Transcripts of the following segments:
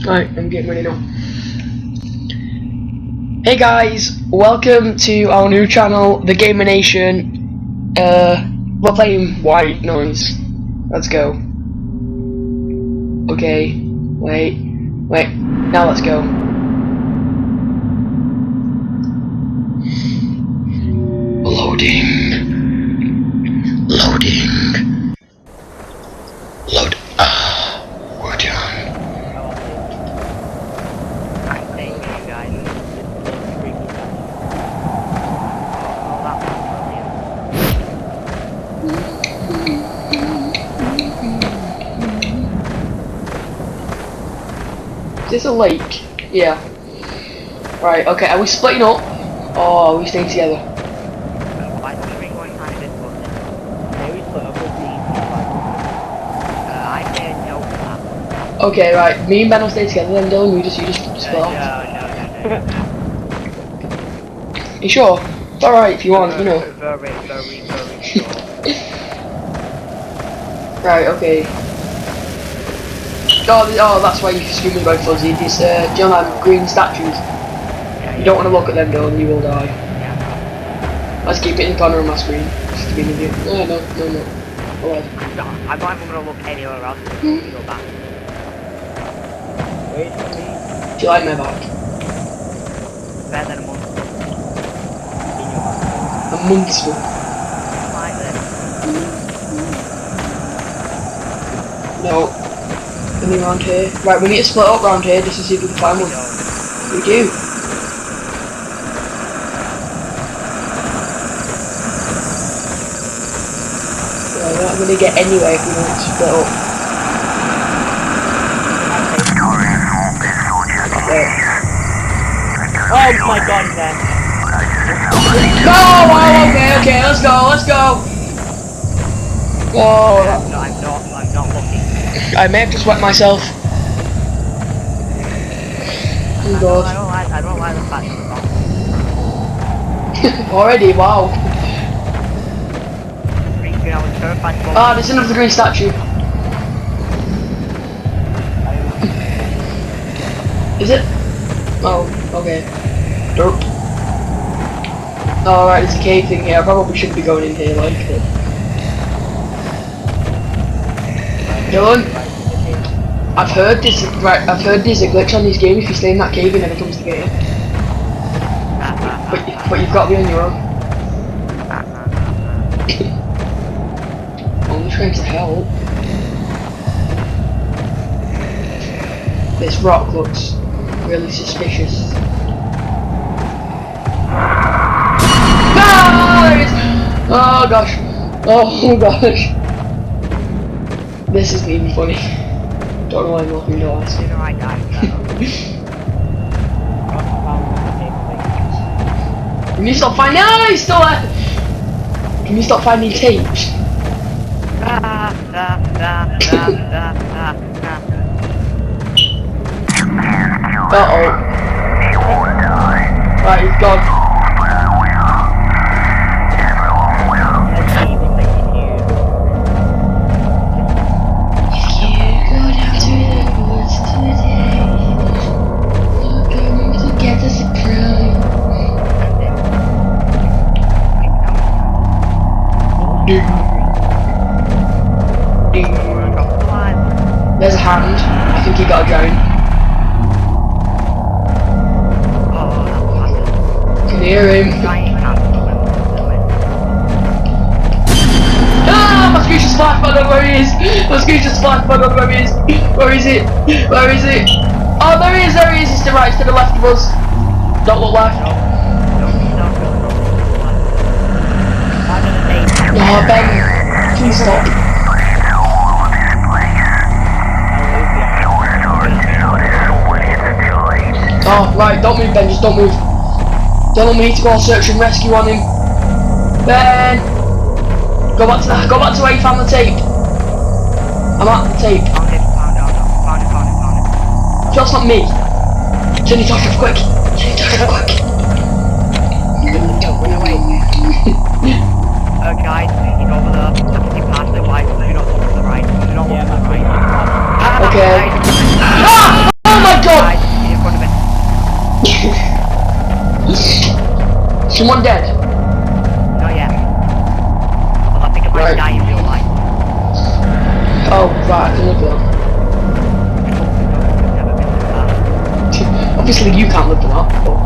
Right, I'm getting ready now. Hey guys, welcome to our new channel, The Gamer Nation. We're playing White Noise. Let's go. Okay, wait, now let's go. Loading. Load. We're done. Is this a lake? Yeah. Right, okay, are we splitting up? Or are we staying together? Okay, right, me and Ben will stay together then, Dylan, you just split off. No. You sure? It's alright if you want, you know. Very sure. Right, okay. Oh, that's why you're screaming about fuzzy. These, do you know them green statues? You don't want to look at them, Dylan, you will die. Yeah. Let's keep it in the corner of my screen. Just to be an idiot. No. Alright. I'm not even gonna look anywhere else. Go back. Do you like my back? Better than a month. A month's worth. Like this. No. Any round here? Right, we need to split up round here just to see if we can find one. We do. Well, we're not going to get anywhere if we don't split up. Oh my god, there. No! Oh, okay, let's go. Oh, No, I'm not looking. I may have just wet myself. Oh god. I don't like the fact that Already, wow. I was terrified. Ah, there's another green statue. Is it? Oh, okay. Derp. Alright, there's a cave thing here. I probably shouldn't be going in here like it. Dylan, I've heard there's a glitch on this game. If you stay in that cave, it never comes to get you. But you've got to be on your own. I'm trying to help. This rock looks really suspicious. No! There it is! Oh gosh. Oh gosh. This isn't even funny. Don't know why I'm laughing, no ask. Can you stop finding? No, he's still there! Can you stop finding tapes? Uh-oh. Right, he's gone. Ding. There's a hand. I think he got a drone. Can hear him. Ah! My screenshot splashed, but I don't know where he is. My screenshot splashed, but I don't know where he is. Where is it? Oh, there he is. He's to the right, to the left of us. Don't look left. Oh, Ben. Please stop. Oh, right, don't move, Ben, just don't move. Don't let me need to go search and rescue on him. Ben! Go back to where you found the tape. I'm at the tape. Found it. That's not me. Turn your torch off quick. Run away. Guys, he's over there. He passed the white. Do not look to the right. Do not look to the right. Okay. Ah! Oh my someone dead? Not yet. Well, I think I might Right. die in real life. Oh, right, I can live with that. Never been this far. Obviously you can't live with that, but...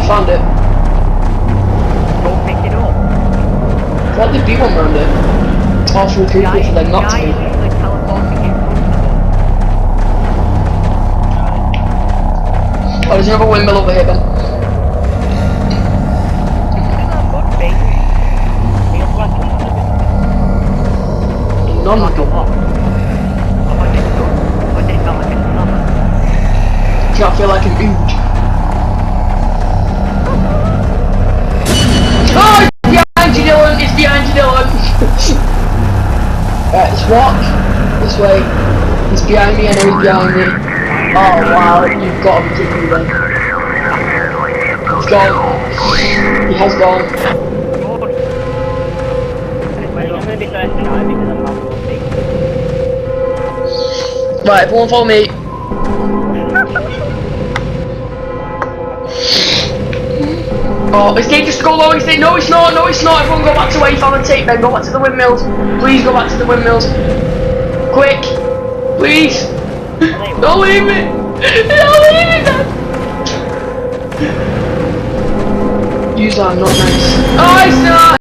Found it. Go pick it up. What did be one round it? All through people for them not to Guy be. is usually teleporting in front Oh, there's another windmill over here, Ben. of them. Isn't that good, baby? Feels like a None of like a them. what? Oh, what did it do? What did it feel like a tsunami? Do you not feel like an ooge? Oh, it's behind you, Dylan! It's behind you, Dylan! Right, let's walk this way. He's behind me, I know he's behind me. Oh wow, you've got to be kidding me then. He's gone. He has gone. I'm gonna be first to die because I'm not so big. Right, everyone follow me. Oh, it's dangerous to go low, it's no it's not, everyone go back to where you found the tape then, go back to the windmills. Please go back to the windmills. Quick! Please! Don't leave me! Don't leave me, man! Use that, not nice. Oh, it's not!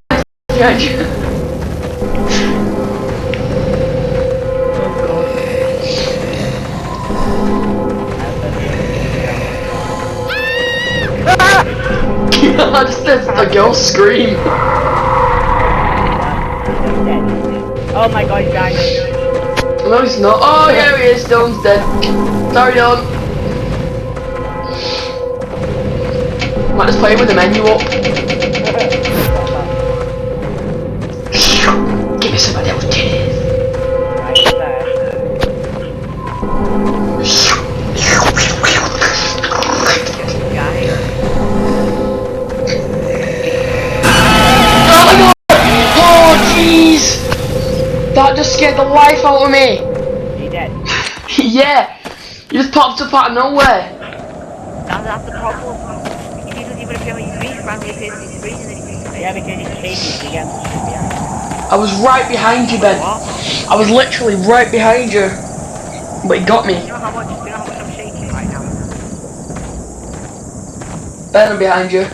I just heard a girl scream. Oh my god, he's dying. No, he's not. Oh, yeah, he is. Dylan's dead. Sorry, Dylan. Might just play with the menu up. Give me somebody else titties. Right there. Guy. Oh my god! Oh jeez! That just scared the life out of me! You dead? Yeah! You just popped up out of nowhere! That's the problem. He doesn't even appear on your screen, randomly appears on your screen and then he thinks, yeah, because it's chasing you again. I was right behind you, Ben. What? I was literally right behind you. But he got me. Do you know how much I'm shaking right now? Ben, I'm behind you.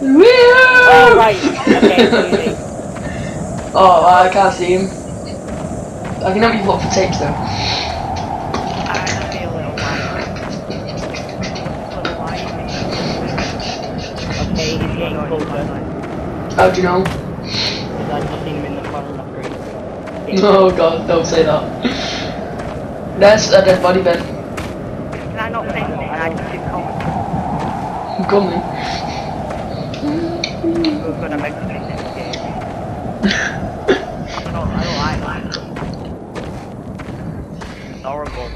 Woo! Oh, right. Okay, easy. Oh, I can't see him. I can help you look for tapes though. I feel a little white. Okay, he's getting closer. How do you know? Because I've just seen him in the front of the screen. Oh god, don't say that. There's a dead body, Ben. Can I not think and I just keep coming? I'm coming. We're gonna make this game. I don't like that. It's horrible.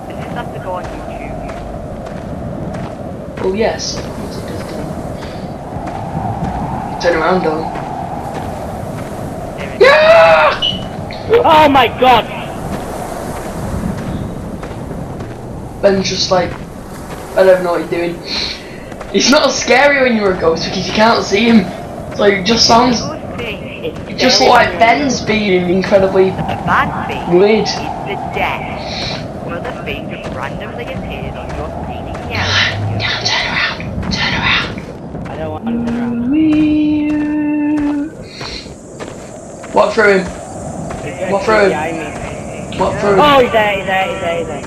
Does this have to go on YouTube? Oh yes. Turn around, though. Yeah! Oh my god! Ben's just like, I don't know what he's doing. It's not as scary when you're a ghost because you can't see him. So it just sounds, it just looks like Ben's being incredibly The bad thing weird. is the death. One of the things just randomly appears on your screen. Yeah. Now turn around. Turn around. I don't want to turn around. What through him? What through him? What through him? Oh, he's there, he's there, he's there, he's there.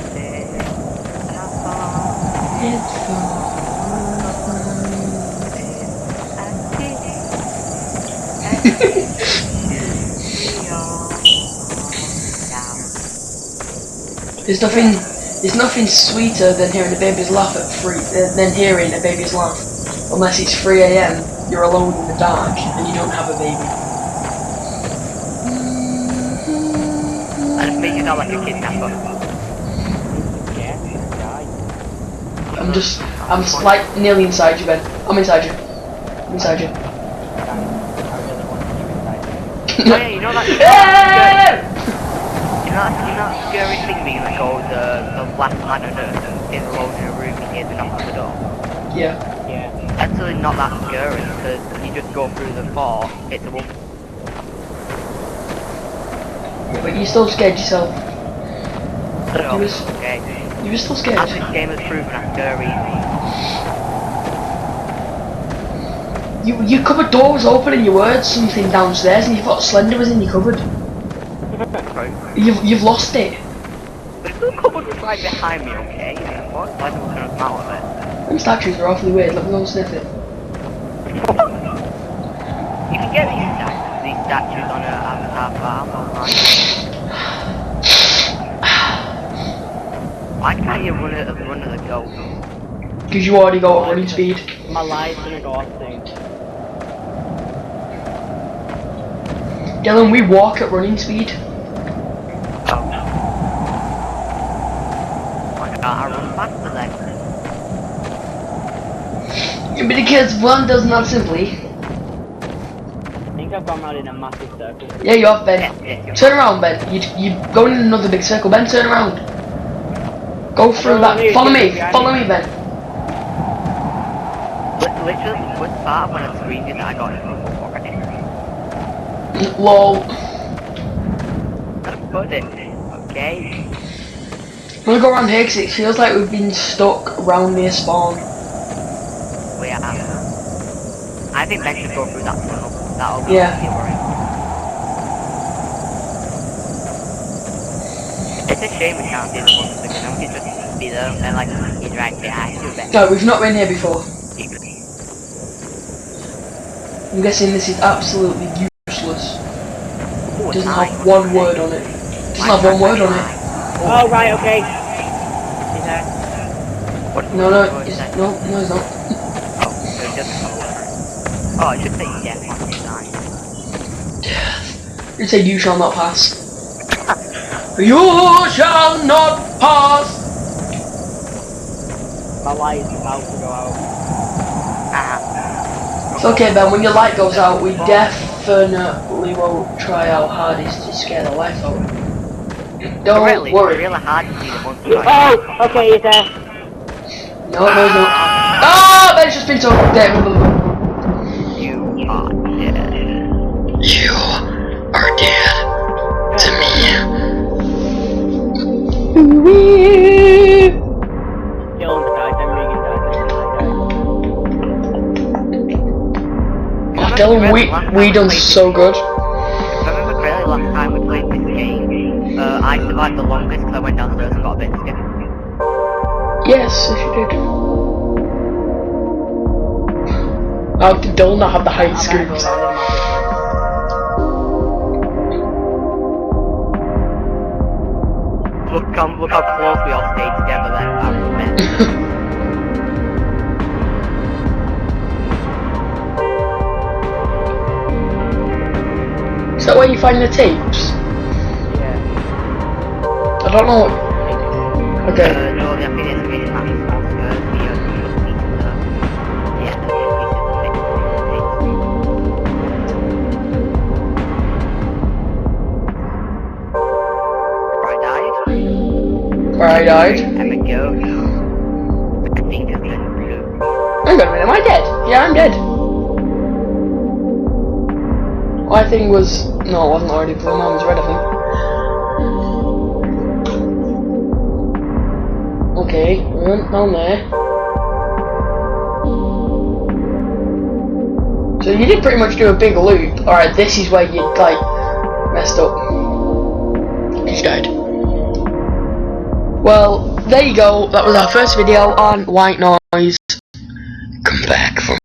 There's nothing sweeter than hearing a baby's laugh at than hearing a baby's laugh. Unless it's 3 AM, you're alone in the dark and you don't have a baby. And it makes you sound like a kidnapper. I'm just like nearly inside you, Ben. I'm inside you. I'm inside you. Oh yeah, you know that. Yeah! not the scary thing being like, oh, the last man on earth is alone in a room and hears a knock on the door? Yeah. Yeah. Actually not that scary, because you just go through the door, it's a woman. Yeah, but you still scared yourself. No, You was, okay. you were still scared. As this game has proven, I'm scary. Your cupboard door was open and you heard something downstairs and you thought Slender was in your cupboard. Sorry. You've lost it. But the cupboard was right behind me, okay? What? Why was going to come out of it? Them statues are awfully weird, let me go and sniff it. You can get these statues on a farm online. Why can't you run at the go? Because you already go at running speed. My life's gonna go off soon. Dylan, we walk at running speed. Oh. Why can't I run faster then? Yeah, because one doesn't have simply. I think I've gone round in a massive circle. Yeah, you have, Ben. Yes, Turn around, Ben. You going in another big circle. Ben, turn around. Go through that. Follow me. Follow me, Ben. Literally, was part when I screamed that I got it from already. Lol. That's put it, okay? I'm gonna go around here because it feels like we've been stuck around near spawn. We are. I think Ben should go through that tunnel. That'll be worrying. It's a shame we can't see the monster because then we could just be there and like he's right behind you, Ben. No, we've not been here before. I'm guessing this is absolutely useless. Ooh, It doesn't nice. have one word on it. It doesn't have one word on it. Oh, right, okay. He's there. No, no, it's not. Oh, it's just oh, it should say death on the sign. You say you shall not pass. You shall not pass! My light's about to go out. Ah. It's okay, Ben, when your light goes out, we definitely won't try our hardest to scare the life out of you. Don't Really, worry. it's really hard to see the monster. Oh, okay, he's there. No, no, no. Ah, Ben's just been so dead. You are dead. You are dead to me. Dylan died, then Regan died, then I died. Dylan, we done so good. If I remember correctly, last time we played this game, I survived the longest because I went downstairs and got a biscuit. Yes, if you did. How did Dylan not have the height I better go scoops? round in a massive circle. Look how close we all stayed together then. I remember. Is that where you find the tapes? Yeah. I don't know what... Okay. No, the opinion is really not Where I died? I'm a ghost. I think I'm in blue. Hang on a minute, am I dead? Yeah, I'm dead. My thing was... No, it wasn't already blue, mine was red, I think. Okay, we went down there. So you did pretty much do a big loop. Alright, this is where you, like, messed up. You died. Well, there you go. That was our first video on white noise. Come back for